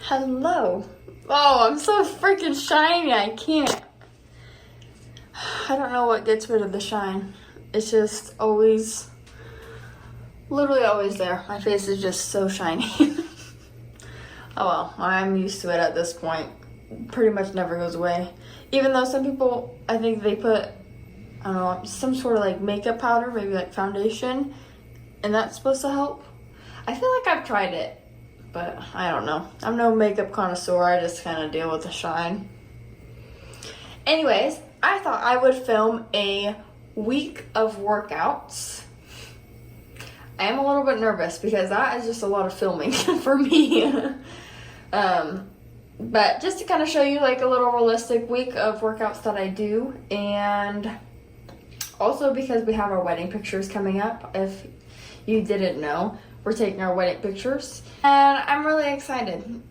Hello. Oh, I'm so freaking shiny. I can't. I don't know what gets rid of the shine. It's just always, literally always there. My face is just so shiny. Oh well, I'm used to it at this point. Pretty much never goes away. Even though some people, I think they put, I don't know, some sort of like makeup powder, maybe like foundation, and that's supposed to help. I feel like I've tried it, but I don't know. I'm no makeup connoisseur. I just kind of deal with the shine. Anyways, I thought I would film a week of workouts. I am a little bit nervous because that is just a lot of filming for me. But just to kind of show you like a little realistic week of workouts that I do, and also because we have our wedding pictures coming up. If you didn't know, we're taking our wedding pictures, and I'm really excited.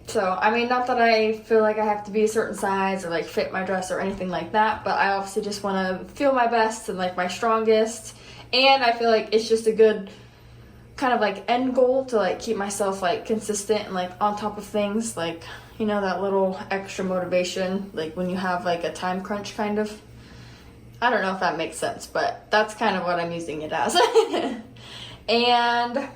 So, I mean, not that I feel like I have to be a certain size or like fit my dress or anything like that, but I obviously just want to feel my best and like my strongest, and I feel like it's just a good kind of like end goal to like keep myself like consistent and like on top of things, like, you know, that little extra motivation like when you have like a time crunch kind of. I don't know if that makes sense, but that's kind of what I'm using it as. And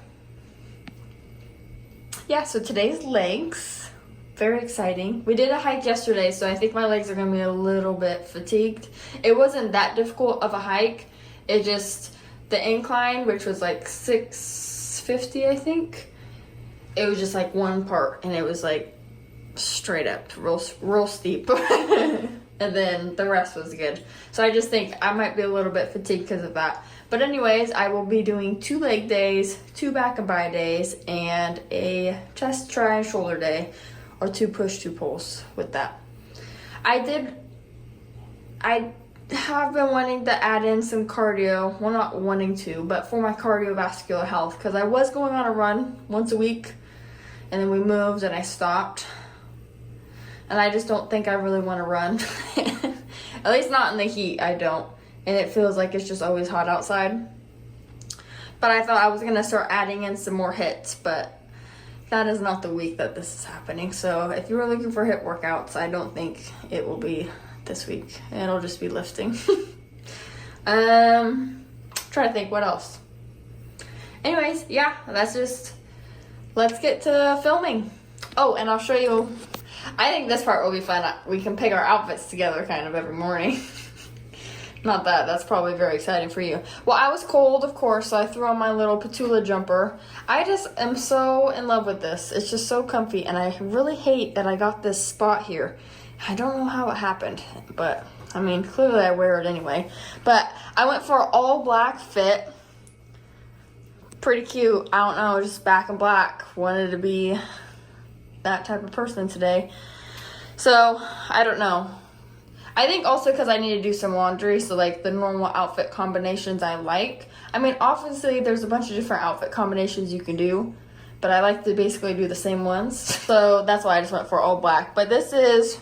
yeah, so today's legs, very exciting. We did a hike yesterday, so I think my legs are gonna be a little bit fatigued. It wasn't that difficult of a hike. It just, the incline, which was like 650, I think, it was just like one part, and it was like straight up, real steep. And then the rest was good. So I just think I might be a little bit fatigued because of that. But anyways, I will be doing 2 leg days, 2 back and bi days, and a chest, try, and shoulder day, or 2 push, 2 pulls with that. I have been wanting to add in some cardio. Well, not wanting to, but for my cardiovascular health, because I was going on a run once a week, and then we moved and I stopped. And I just don't think I really want to run. At least not in the heat, I don't. And it feels like it's just always hot outside. But I thought I was going to start adding in some more hits, but that is not the week that this is happening. So if you were looking for HIIT workouts, I don't think it will be this week. It'll just be lifting. Try to think what else. Anyways, yeah, that's just, let's get to filming. Oh, and I'll show you, I think this part will be fun. We can pick our outfits together kind of every morning. Not that, that's probably very exciting for you. Well, I was cold, of course, so I threw on my little Petula jumper. I just am so in love with this. It's just so comfy, and I really hate that I got this spot here. I don't know how it happened, but, I mean, clearly I wear it anyway. But I went for an all black fit. Pretty cute. I don't know, just back in black. Wanted to be that type of person today. So, I don't know. I think also because I need to do some laundry, so like the normal outfit combinations I like. I mean, obviously there's a bunch of different outfit combinations you can do, but I like to basically do the same ones. So that's why I just went for all black. But this is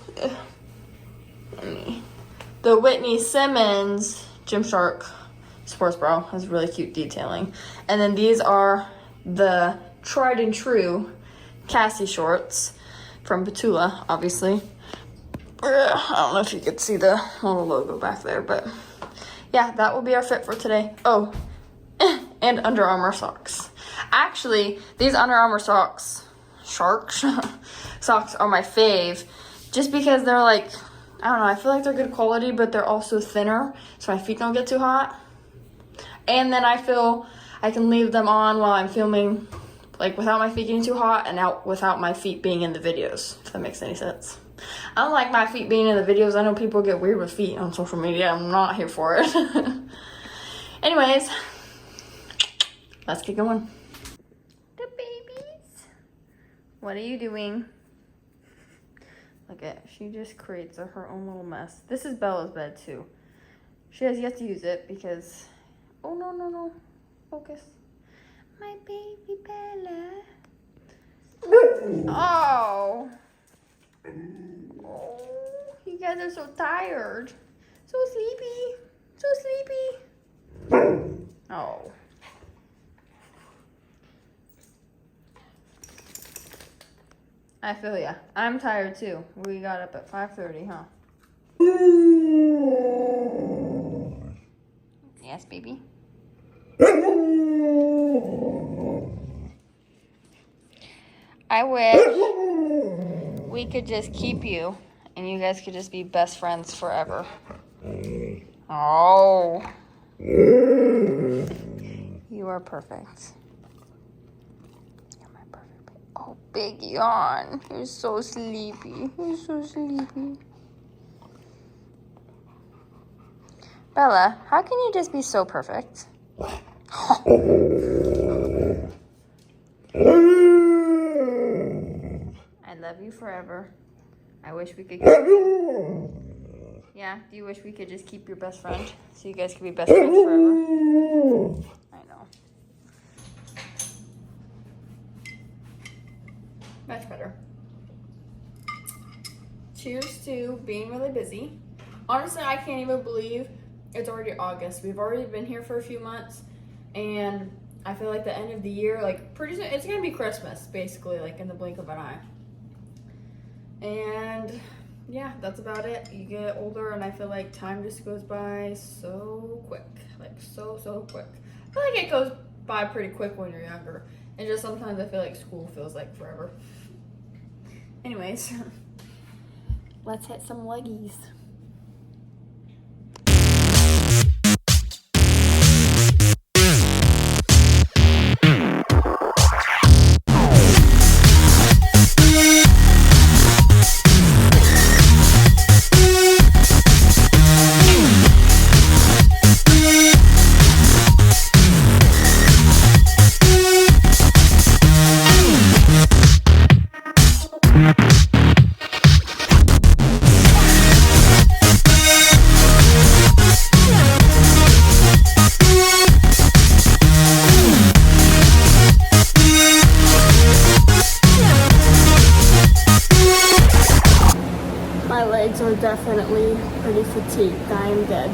the Whitney Simmons Gymshark Sports Bra. Has really cute detailing. And then these are the tried and true Cassie shorts from Petula, obviously. I don't know if you could see the little logo back there, but yeah, that will be our fit for today. Oh, and Under Armour socks. Actually, these Under Armour socks are my fave, just because they're like, I don't know, I feel like they're good quality, but they're also thinner, so my feet don't get too hot. And then I feel I can leave them on while I'm filming, like without my feet getting too hot, and out without my feet being in the videos, if that makes any sense. I don't like my feet being in the videos. I know people get weird with feet on social media. I'm not here for it. Anyways, let's get going. The babies. What are you doing? Look at, she just creates her own little mess. This is Bella's bed too. She has yet to use it because, oh no, focus. My baby Bella. Oh. Oh, you guys are so tired. So sleepy. Oh. I feel ya. I'm tired too. We got up at 5:30, huh? Yes, baby. I wish we could just keep you and you guys could just be best friends forever. Oh. You are perfect. You're my perfect baby. Oh, big yawn. You're so sleepy. You're so sleepy. Bella, how can you just be so perfect? I love you forever. I wish we could keep you. Yeah, do you wish we could just keep your best friend? So you guys could be best friends forever? I know. Much better. Cheers to being really busy. Honestly, I can't even believe it's already August. We've already been here for a few months, and I feel like the end of the year, like pretty soon, it's gonna be Christmas, basically, like in the blink of an eye. And yeah, that's about it. You get older, and I feel like time just goes by so quick, like so quick. I feel like it goes by pretty quick when you're younger, and just sometimes I feel like school feels like forever. Anyways, let's hit some leggies. My legs are definitely pretty fatigued. I am dead.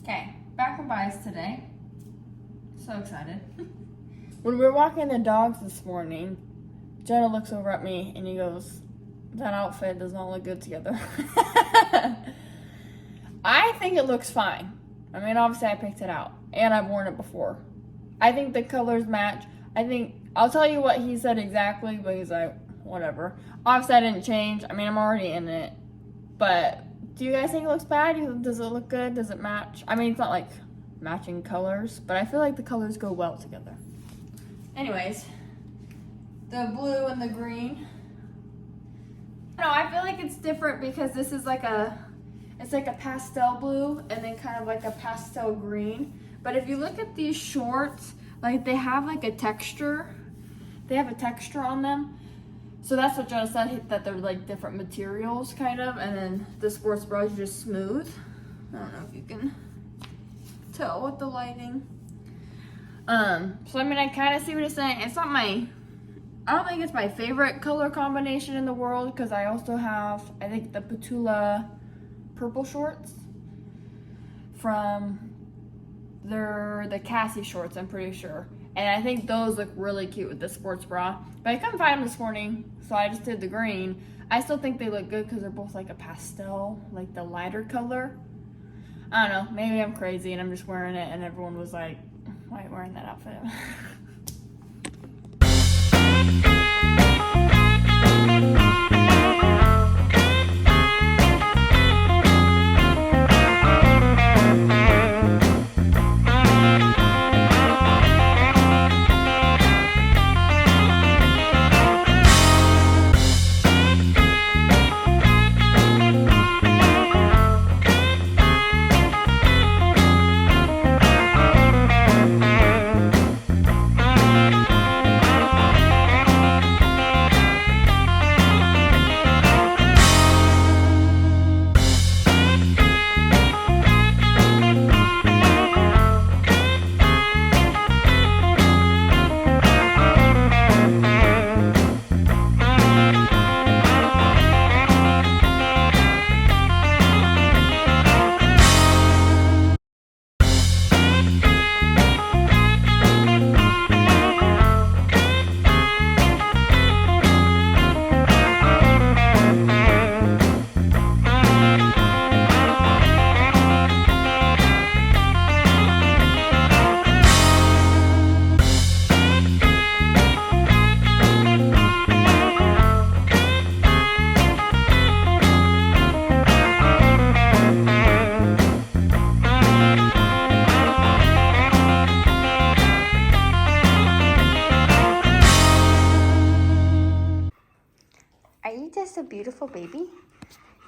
Okay, back from Bias today. So excited. When we were walking the dogs this morning, Jenna looks over at me and he goes, "That outfit does not look good together." I think it looks fine. I mean, obviously I picked it out and I've worn it before. I think the colors match. I'll tell you what he said exactly, but he's like, whatever. Obviously I didn't change. I mean, I'm already in it, but do you guys think it looks bad? Does it look good? Does it match? I mean, it's not like matching colors, but I feel like the colors go well together. Anyways, the blue and the green. No, I feel like it's different because this is like it's like a pastel blue and then kind of like a pastel green. But if you look at these shorts, like they have like a texture. They have a texture on them. So that's what Jonah said, that they're like different materials kind of, and then the sports bra is just smooth. I don't know if you can tell with the lighting. So I mean, I kind of see what it's saying. It's not I don't think it's my favorite color combination in the world, because I also have, I think, the Petula purple shorts from the Cassie shorts, I'm pretty sure. And I think those look really cute with the sports bra. But I couldn't find them this morning, so I just did the green. I still think they look good because they're both like a pastel, like the lighter color. I don't know, maybe I'm crazy and I'm just wearing it and everyone was like, "Why are you wearing that outfit?"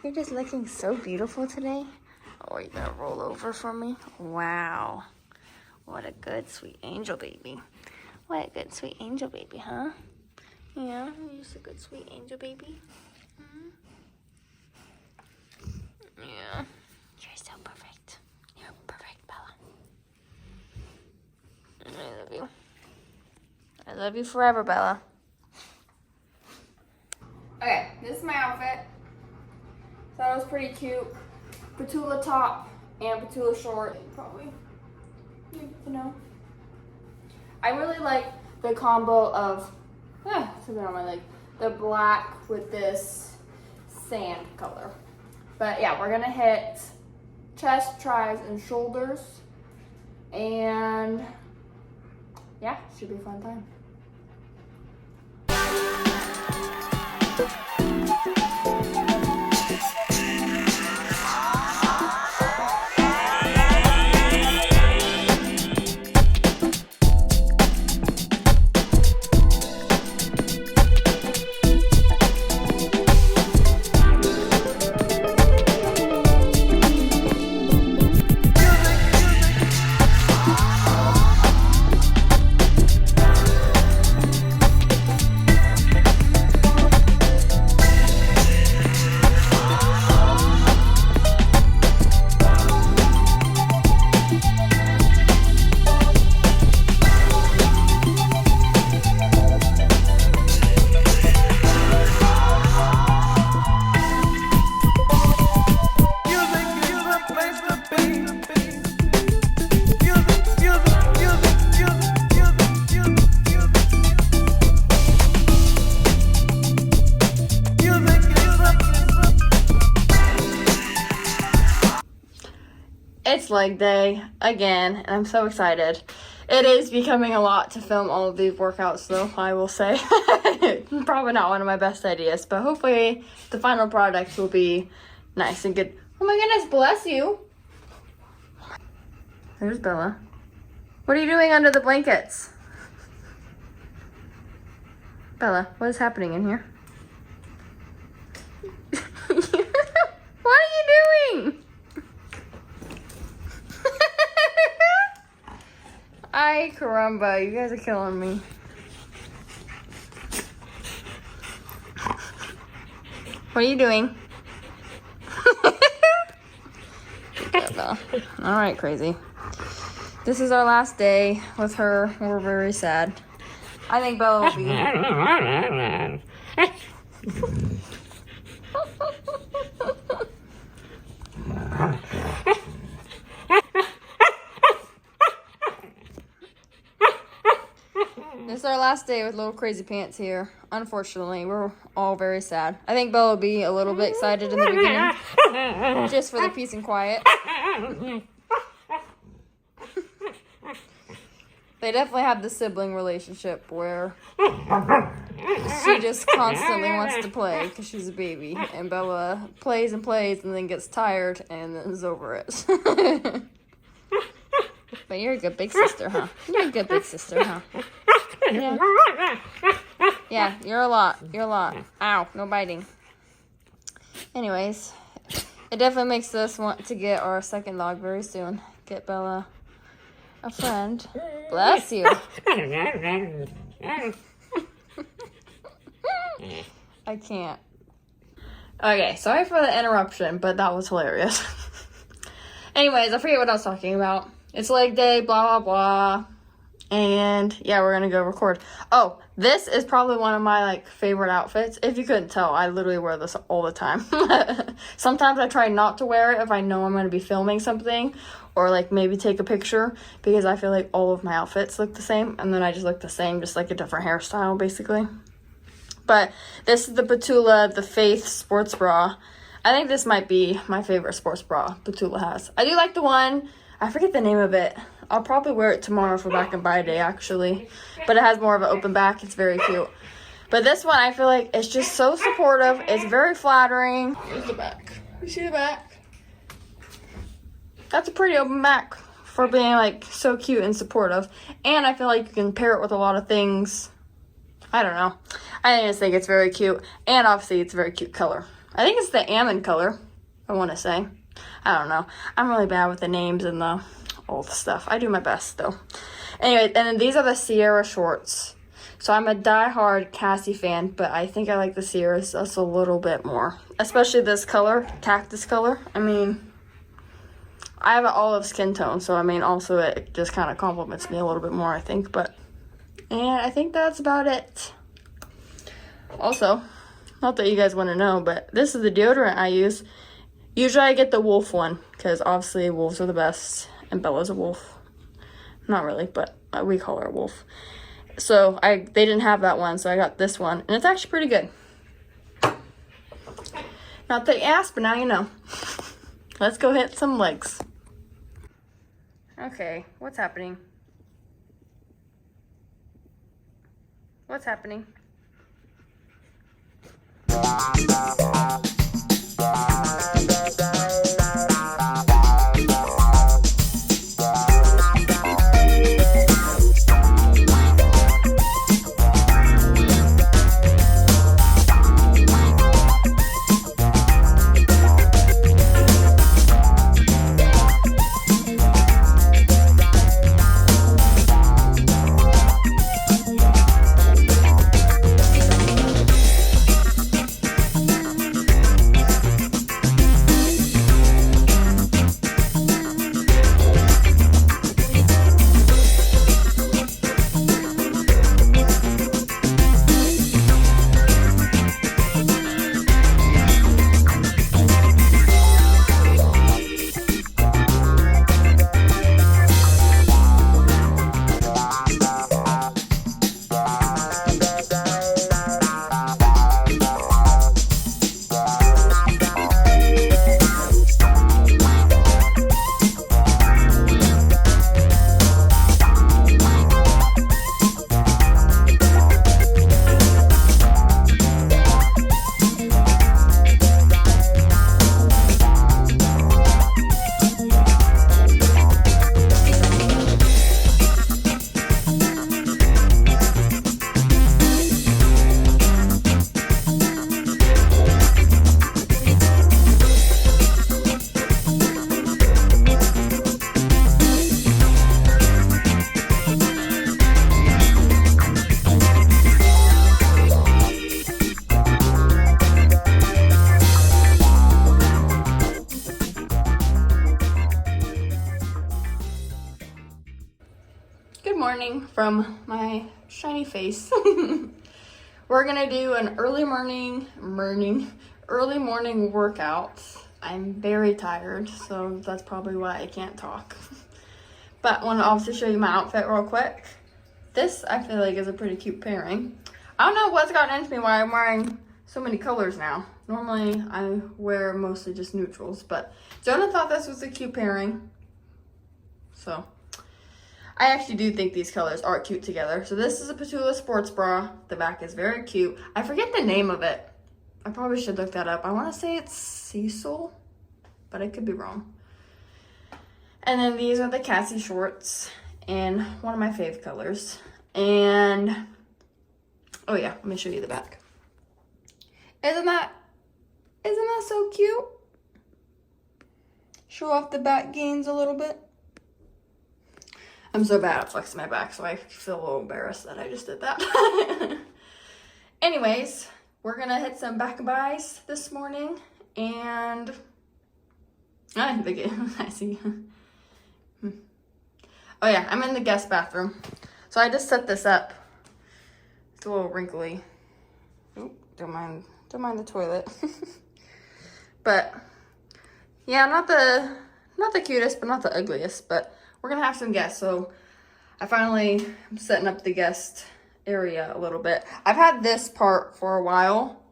You're just looking so beautiful today. Oh, you gonna roll over for me? Wow. What a good, sweet angel baby. What a good, sweet angel baby, huh? Yeah, you're just a good, sweet angel baby. Mm-hmm. Yeah. You're so perfect. You're perfect, Bella. I love you. I love you forever, Bella. Okay, this is my outfit. So that was pretty cute. Petula top and Petula short. Probably, you know. I really like the combo of, something on my leg. The black with this sand color. But yeah, we're gonna hit chest, tries, and shoulders. And yeah, should be a fun time. It's leg day again, and I'm so excited. It is becoming a lot to film all of these workouts, though, I will say. Probably not one of my best ideas, but hopefully the final product will be nice and good. Oh my goodness, bless you. There's Bella. What are you doing under the blankets? Bella, what is happening in here? What are you doing? Ay, caramba, you guys are killing me. What are you doing? All right, crazy. This is our last day with her. We're very sad. I think Bella will be... This is our last day with little crazy pants here. Unfortunately, we're all very sad. I think Bella will be a little bit excited in the beginning, just for the peace and quiet. They definitely have the sibling relationship where she just constantly wants to play because she's a baby, and Bella plays and plays and then gets tired and then is over it. But you're a good big sister, huh? You're a good big sister, huh? Yeah. Yeah, you're a lot. You're a lot. Ow, no biting. Anyways, it definitely makes us want to get our second dog very soon. Get Bella a friend. Bless you. I can't. Okay, sorry for the interruption, but that was hilarious. Anyways, I forget what I was talking about. It's leg day, blah, blah, blah. And yeah, we're gonna go record. Oh, this is probably one of my favorite outfits. If you couldn't tell, I literally wear this all the time. Sometimes I try not to wear it if I know I'm gonna be filming something, or maybe take a picture, because I feel like all of my outfits look the same, and then I just look the same, just like a different hairstyle basically. But this is the Petula, the Faith sports bra. I think this might be my favorite sports bra Petula has. I do like the one, I forget the name of it. I'll probably wear it tomorrow for back and buy day, actually. But it has more of an open back. It's very cute. But this one, I feel like it's just so supportive. It's very flattering. Here's the back. You see the back? That's a pretty open back for being, so cute and supportive. And I feel like you can pair it with a lot of things. I don't know. I just think it's very cute. And obviously, it's a very cute color. I think it's the almond color, I want to say. I don't know. I'm really bad with the names and the old stuff. I do my best, though. Anyway, and then these are the Sierra shorts. So I'm a die-hard Cassie fan, but I think I like the Sierras just a little bit more. Especially this color, cactus color. I mean, I have an olive skin tone, so I mean, also it just kind of compliments me a little bit more, I think. And I think that's about it. Also, not that you guys want to know, but this is the deodorant I use. Usually I get the wolf one, because obviously wolves are the best, and Bella's a wolf. Not really, but we call her a wolf. So they didn't have that one, so I got this one, and it's actually pretty good. Not that you asked, but now you know. Let's go hit some legs. Okay, what's happening? What's happening? Morning from my shiny face. We're gonna do an early morning workout. I'm very tired, so that's probably why I can't talk. But I want to also show you my outfit real quick. This I feel like is a pretty cute pairing. I don't know what's gotten into me why I'm wearing so many colors now. Normally I wear mostly just neutrals, but Jonah thought this was a cute pairing. So I actually do think these colors are cute together. So this is a Petula sports bra. The back is very cute. I forget the name of it. I probably should look that up. I want to say it's Cecil, but I could be wrong. And then these are the Cassie shorts in one of my fave colors. And, oh yeah, let me show you the back. Isn't that so cute? Show off the back gains a little bit. I'm so bad at flexing my back, so I feel a little embarrassed that I just did that. Anyways, we're gonna hit some back buys this morning, and I see. Oh yeah, I'm in the guest bathroom. So I just set this up. It's a little wrinkly. Oop, don't mind the toilet. But yeah, not the cutest, but not the ugliest, but we're gonna have some guests, so I finally am setting up the guest area a little bit. I've had this part for a while,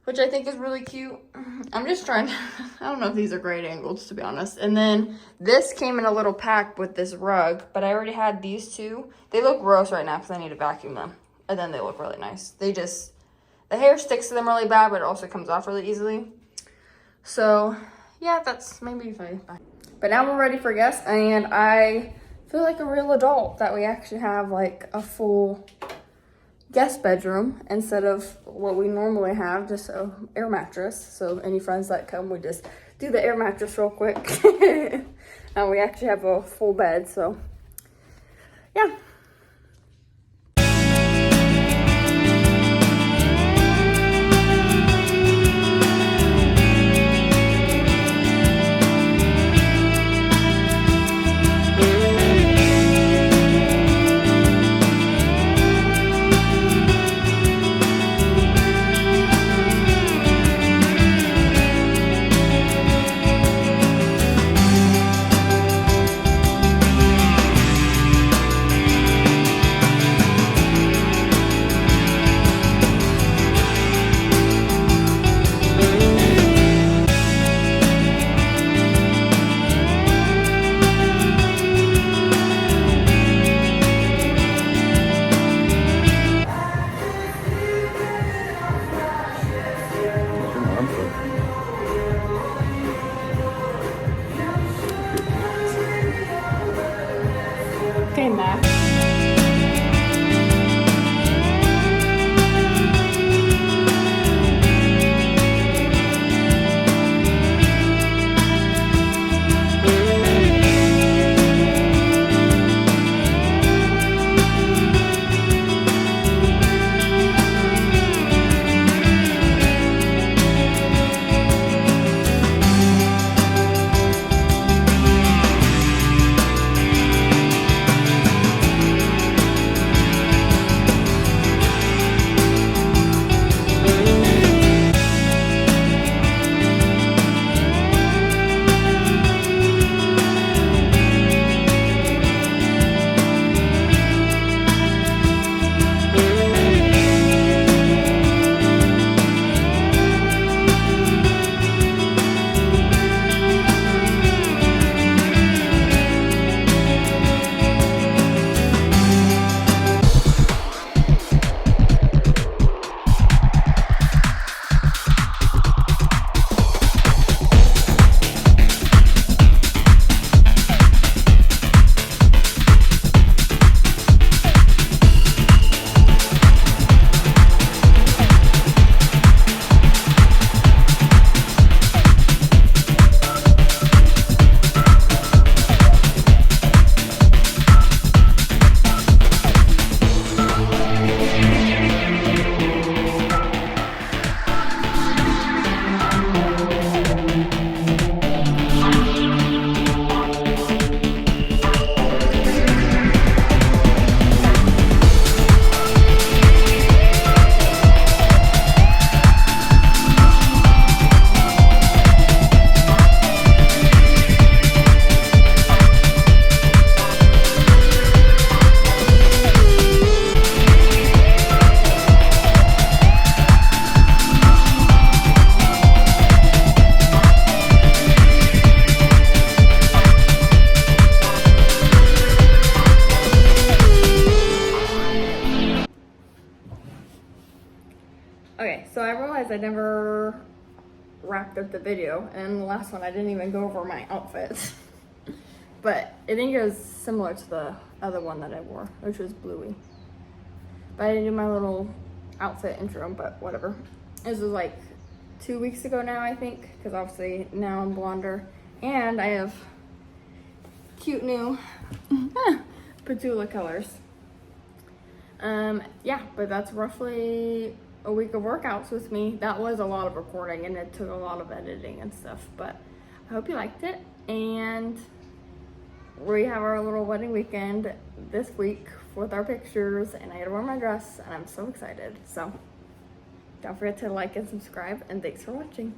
which I think is really cute. I'm just trying to, I don't know if these are great angles, to be honest. And then this came in a little pack with this rug, but I already had these two. They look gross right now because I need to vacuum them. And then they look really nice. The hair sticks to them really bad, but it also comes off really easily. So yeah, that's maybe if I. But now we're ready for guests, and I feel like a real adult that we actually have like a full guest bedroom instead of what we normally have, just a air mattress. So any friends that come, we just do the air mattress real quick. And we actually have a full bed, so yeah. Okay, Max. Okay, so I realized I never wrapped up the video, and the last one I didn't even go over my outfit. But I think it was similar to the other one that I wore, which was bluey. But I didn't do my little outfit intro, but whatever. This was like 2 weeks ago now, I think, because obviously now I'm blonder. And I have cute new Petula colors. Yeah, but that's roughly a week of workouts with me. That was a lot of recording and it took a lot of editing and stuff, but I hope you liked it. And we have our little wedding weekend this week with our pictures, and I gotta wear my dress and I'm so excited. So don't forget to like and subscribe, and thanks for watching.